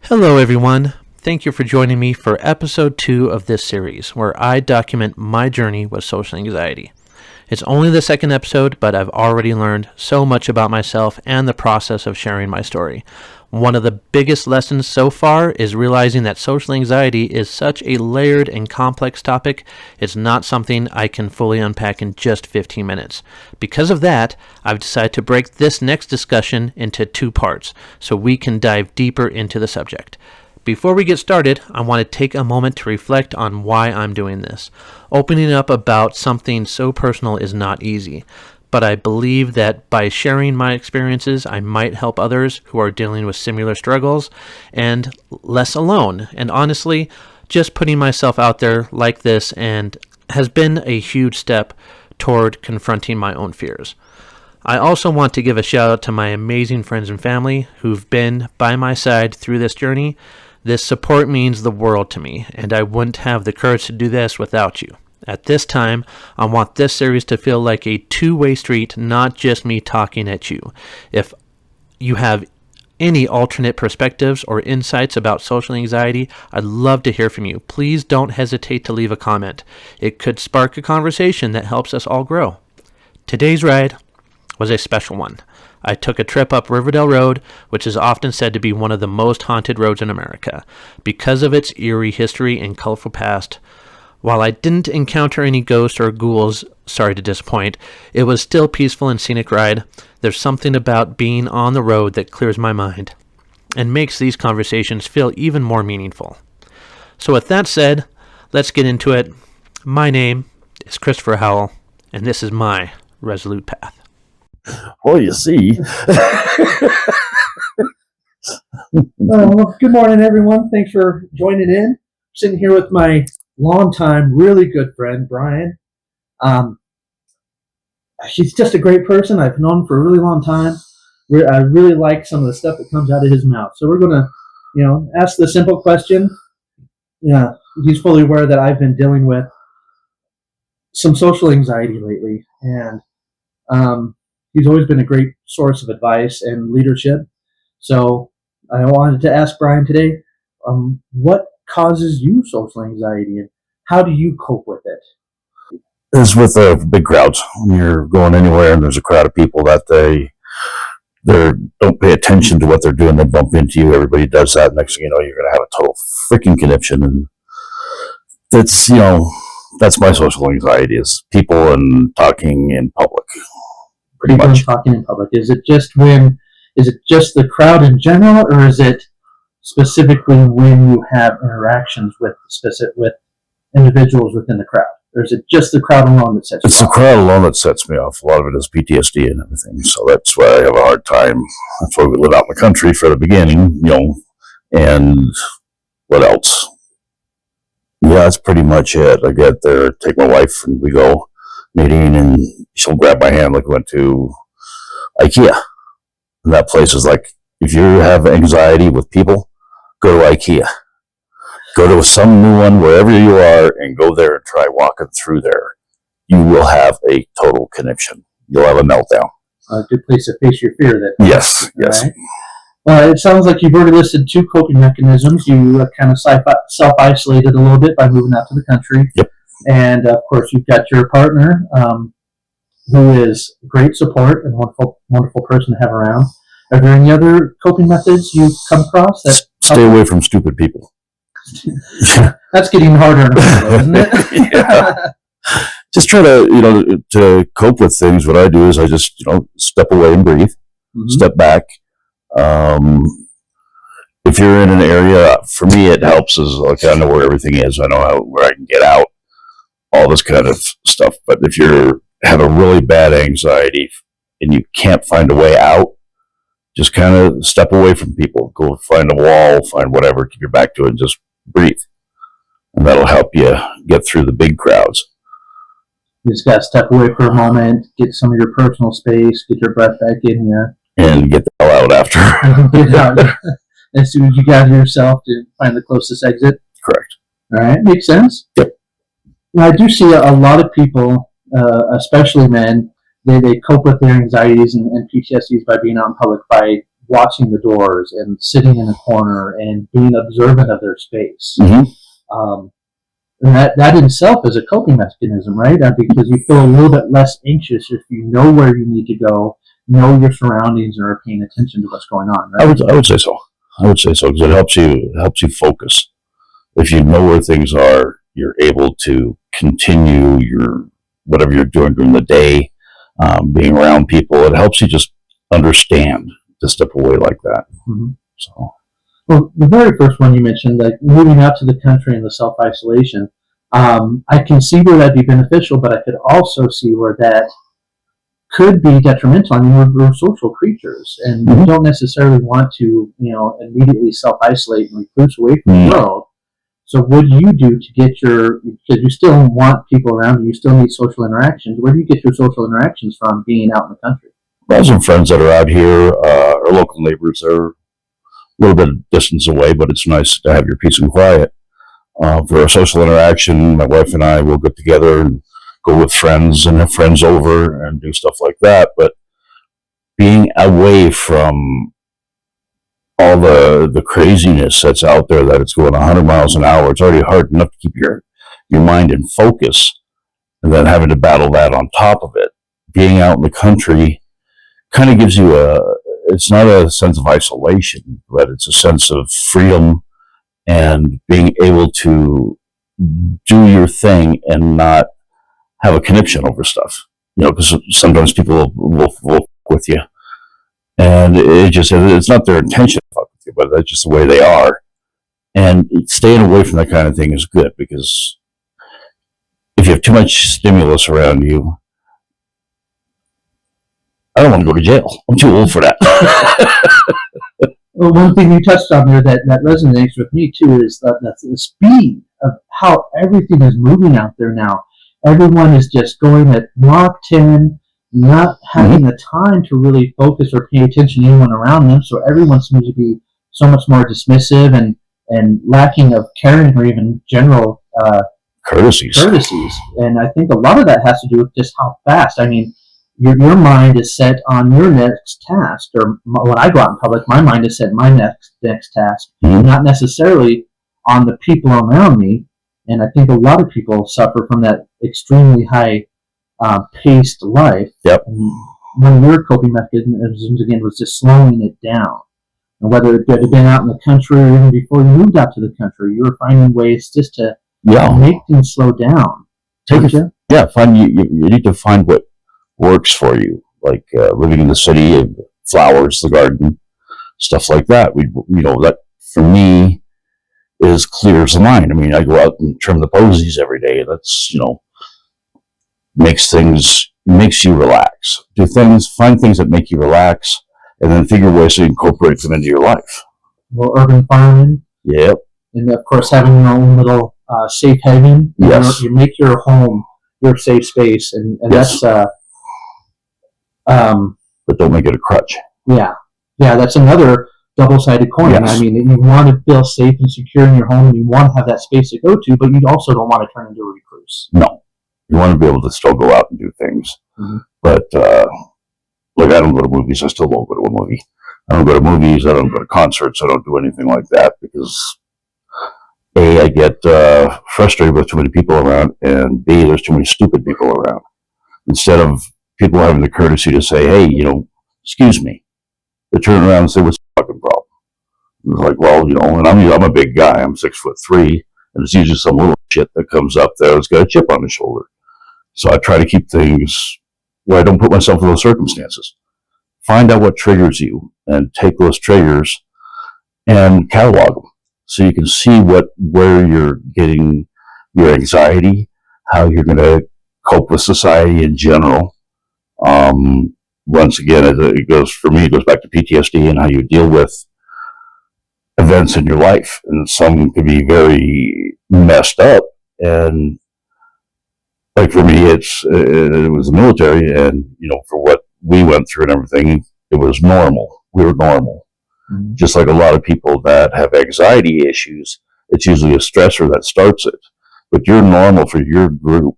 Hello, everyone. Thank you for joining me for episode 2 of this series, where I document my journey with social anxiety. It's only the second episode, but I've already learned so much about myself and the process of sharing my story. One of the biggest lessons so far is realizing that social anxiety is such a layered and complex topic, it's not something I can fully unpack in just 15 minutes. Because of that, I've decided to break this next discussion into 2 parts, so we can dive deeper into the subject. Before we get started, I want to take a moment to reflect on why I'm doing this. Opening up about something so personal is not easy, but I believe that by sharing my experiences, I might help others who are dealing with similar struggles and less alone. And honestly, just putting myself out there like this and has been a huge step toward confronting my own fears. I also want to give a shout out to my amazing friends and family who've been by my side through this journey. This support means the world to me, and I wouldn't have the courage to do this without you. At this time, I want this series to feel like a two-way street, not just me talking at you. If you have any alternate perspectives or insights about social anxiety, I'd love to hear from you. Please don't hesitate to leave a comment. It could spark a conversation that helps us all grow. Today's ride was a special one. I took a trip up Riverdale Road, which is often said to be one of the most haunted roads in America. Because of its eerie history and colorful past, while I didn't encounter any ghosts or ghouls, sorry to disappoint, it was still a peaceful and scenic ride. There's something about being on the road that clears my mind and makes these conversations feel even more meaningful. So with that said, let's get into it. My name is Christopher Howell, and this is my Resolute Path. Well, you see. Well, good morning, everyone. Thanks for joining in. I'm sitting here with my longtime, really good friend, Brian. He's just a great person. I've known him for a really long time. I really like some of the stuff that comes out of his mouth. So we're going to, ask the simple question. Yeah, he's fully aware that I've been dealing with some social anxiety lately, and he's always been a great source of advice and leadership. So I wanted to ask Brian today, what causes you social anxiety and how do you cope with it? It's with big crowds. When you're going anywhere and there's a crowd of people that they don't pay attention to what they're doing, they bump into you. Everybody does that. Next thing you know, you're going to have a total freaking conniption. And that's my social anxiety, is people and talking in public. Pretty People much. talking in public. Is it just the crowd in general, or is it specifically when you have interactions with individuals within the crowd? Or is it just the crowd alone that sets you off? It's the crowd alone that sets me off. A lot of it is PTSD and everything. So that's why I have a hard time. That's why we live out in the country for the beginning, and what else? Yeah, that's pretty much it. I get there, take my wife, and we go meeting, and she'll grab my hand like we went to IKEA. And that place is like, if you have anxiety with people, go to IKEA. Go to some new one wherever you are and go there and try walking through there. You will have a total conniption. You'll have a meltdown. A good place to face your fear. Yes. Right? Well, it sounds like you've already listed 2 coping mechanisms. You kind of self-isolated a little bit by moving out to the country. Yep. And, of course, you've got your partner, who is great support and wonderful, wonderful person to have around. Are there any other coping methods you've come across? Stay away from stupid people. That's getting harder and harder, isn't it? Yeah. Just try to cope with things. What I do is I just, step away and breathe, step back. If you're in an area, for me, it helps is, okay, I know where everything is. I know where I can get out, all this kind of stuff. But if you have a really bad anxiety and you can't find a way out, just kind of step away from people. Go find a wall, find whatever, keep your back to it, and just breathe. And that'll help you get through the big crowds. You just got to step away for a moment, get some of your personal space, get your breath back in you. And get the hell out after. Get out as soon as you gather yourself to find the closest exit. Correct. All right, makes sense. Yep. Now, I do see a lot of people, especially men, they cope with their anxieties and PTSDs by being out in public by watching the doors and sitting in a corner and being observant of their space. And that in itself is a coping mechanism, right? Because you feel a little bit less anxious if you know where you need to go, know your surroundings, and are paying attention to what's going on. Right? I would say so. I would say so because it helps you focus. If you know where things are, you're able to continue your whatever you're doing during the day, being around people. It helps you just understand to step away like that. Mm-hmm. So. Well, the very first one you mentioned, like moving out to the country and the self-isolation, I can see where that'd be beneficial, but I could also see where that could be detrimental. I mean, we're social creatures, and we don't necessarily want to, immediately self-isolate and recluse away from the world. So what do you do to get because you still want people around you still need social interactions. Where do you get your social interactions from being out in the country? I have some friends that are out here, our local neighbors are a little bit of distance away, but it's nice to have your peace and quiet. For a social interaction, my wife and I will get together and go with friends and have friends over and do stuff like that. But being away from all the craziness that's out there, that it's going 100 miles an hour, it's already hard enough to keep your mind in focus, and then having to battle that on top of it. Being out in the country kind of gives you it's not a sense of isolation, but it's a sense of freedom and being able to do your thing and not have a conniption over stuff. Because sometimes people will fuck with you, and it's not their intention to fuck with you, but that's just the way they are. And staying away from that kind of thing is good, because if you have too much stimulus around you, I don't want to go to jail. I'm too old for that. Well, one thing you touched on there that resonates with me too is that's the speed of how everything is moving out there now. Everyone is just going at Mach 10, not having the time to really focus or pay attention to anyone around them. So everyone seems to be so much more dismissive and lacking of caring or even general courtesies. And I think a lot of that has to do with just how fast. I mean, your mind is set on your next task, or when I go out in public, my mind is set on my next task, not necessarily on the people around me. And I think a lot of people suffer from that extremely high paced life. Yep. And one of your coping mechanisms, again, was just slowing it down. And whether it had been out in the country or even before you moved out to the country, you were finding ways just to make things slow down. You need to find what works for you, like living in the city, flowers, the garden, stuff like that. That for me is clear as the mind. I mean, I go out and trim the posies every day. That's makes you relax. Find things that make you relax, and then figure ways to incorporate them into your life. Well, urban farming. Yep. And of course, having your own little safe haven. Yes. You make your home your safe space, and yes. That's but don't make it a crutch. Yeah, that's another double-sided coin. Yes. I mean, you want to feel safe and secure in your home, and you want to have that space to go to, but you also don't want to turn into a recluse. No, you want to be able to still go out and do things. Mm-hmm. But like, I don't go to movies. I still won't go to a movie. I don't go to movies. I don't go to concerts. I don't do anything like that because A, I get frustrated with too many people around, and B, there's too many stupid people around. Instead of people having the courtesy to say, hey, excuse me, they turn around and say, what's the fucking problem? It's like, well, and I'm a big guy. I'm 6'3", and it's usually some little shit that comes up there that's got a chip on his shoulder. So I try to keep things where I don't put myself in those circumstances. Find out what triggers you and take those triggers and catalog them so you can see where you're getting your anxiety, how you're going to cope with society in general. Once again, it goes back to PTSD and how you deal with events in your life. And some can be very messed up. And like for me, it was the military, and for what we went through and everything, it was normal. We were normal. Mm-hmm. Just like a lot of people that have anxiety issues, it's usually a stressor that starts it. But you're normal for your group,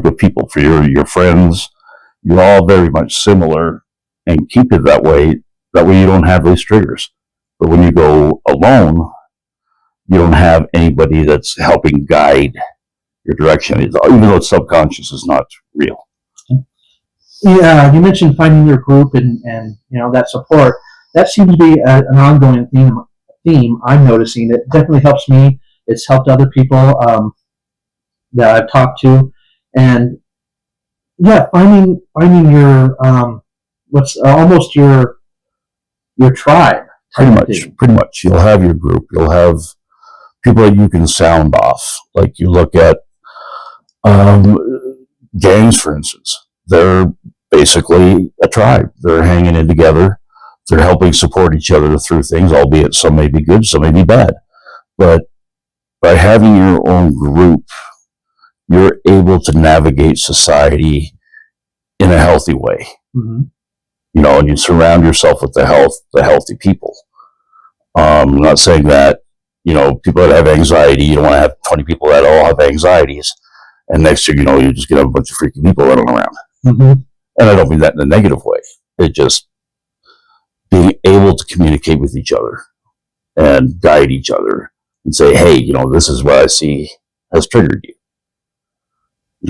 of people, for your friends. You're all very much similar, and keep it that way. That way you don't have those triggers. But when you go alone, you don't have anybody that's helping guide your direction, even though it's subconscious, is not real. Yeah, you mentioned finding your group and that support. That seems to be an ongoing theme I'm noticing. It definitely helps me. It's helped other people that I've talked to, and yeah, finding your what's almost your tribe. Pretty much. You'll have your group. You'll have people that you can sound off. Like you look at gangs, for instance. They're basically a tribe. They're hanging in together. They're helping support each other through things, albeit some may be good, some may be bad. But by having your own group, you're able to navigate society in a healthy way. Mm-hmm. And you surround yourself with the healthy people. I'm not saying that, people that have anxiety, you don't want to have 20 people that all have anxieties. And next thing you know, you just get a bunch of freaky people running around. Mm-hmm. And I don't mean that in a negative way. It just being able to communicate with each other and guide each other and say, hey, this is what I see has triggered you.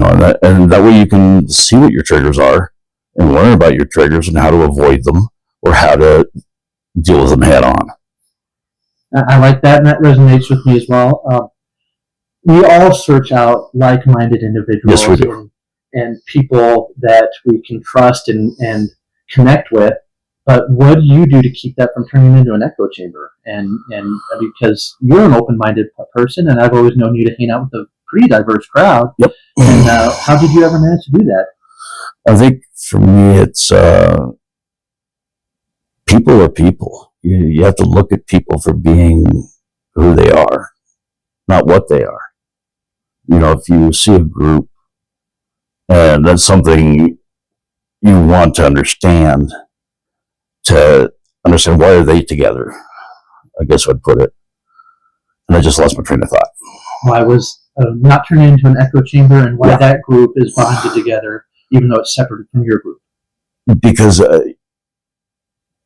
And that way you can see what your triggers are and learn about your triggers and how to avoid them or how to deal with them head on. I like that, and that resonates with me as well. We all search out like-minded individuals. Yes, we do. And people that we can trust and connect with. But what do you do to keep that from turning into an echo chamber? And because you're an open-minded person, and I've always known you to hang out with a pretty diverse crowd. Yep. And how did you ever manage to do that? I think for me, it's people are people. You have to look at people for being who they are, not what they are. If you see a group and that's something you want to understand why are they together, I guess I'd put it. And I just lost my train of thought. Why was not turning into an echo chamber, and why that group is bonded together, even though it's separate from your group? Because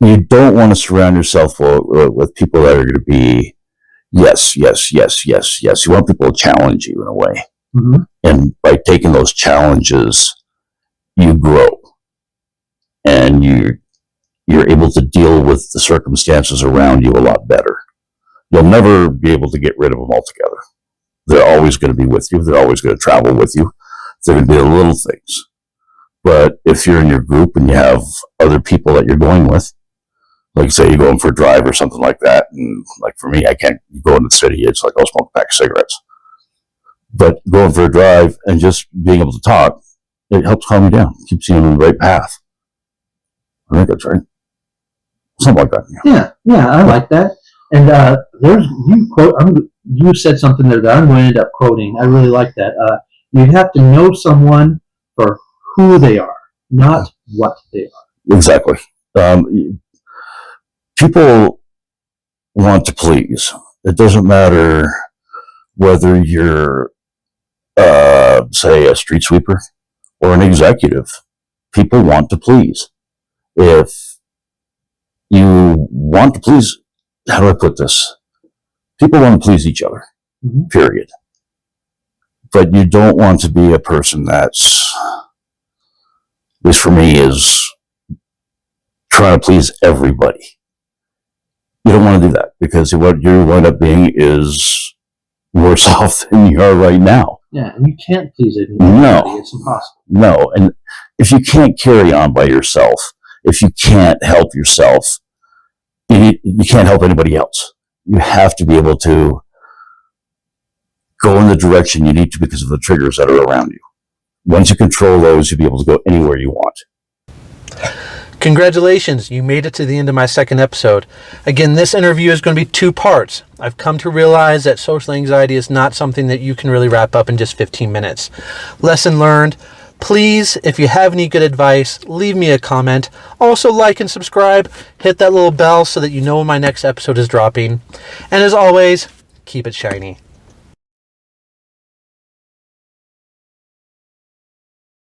you don't want to surround yourself with people that are going to be yes, yes, yes, yes, yes. You want people to challenge you in a way. Mm-hmm. And by taking those challenges, you grow. And you're able to deal with the circumstances around you a lot better. You'll never be able to get rid of them altogether. They're always going to be with you. They're always going to travel with you. They're going to be the little things. But if you're in your group and you have other people that you're going with, like say you're going for a drive or something like that, and like for me, I can't go into the city. It's like I'll smoke a pack of cigarettes. But going for a drive and just being able to talk, it helps calm you down, keeps you on the right path. I think that's right. Something like that. Yeah, I like that. And you said something there that I'm going to end up quoting. I really like that. You have to know someone for who they are, not what they are. Exactly. People want to please. It doesn't matter whether you're, say, a street sweeper or an executive. People want to please. If you want to please, how do I put this? People want to please each other, period. But you don't want to be a person that's, at least for me, is trying to please everybody. You don't want to do that because what you wind up being is worse off than you are right now. Yeah, and you can't please everybody. No. It's impossible. No, and if you can't carry on by yourself, if you can't help yourself, you can't help anybody else. You have to be able to go in the direction you need to because of the triggers that are around you. Once you control those, you'll be able to go anywhere you want. Congratulations, you made it to the end of my second episode. Again, this interview is going to be 2 parts. I've come to realize that social anxiety is not something that you can really wrap up in just 15 minutes. Lesson learned. Please, if you have any good advice, leave me a comment. Also, like and subscribe. Hit that little bell so that you know when my next episode is dropping. And as always, keep it shiny.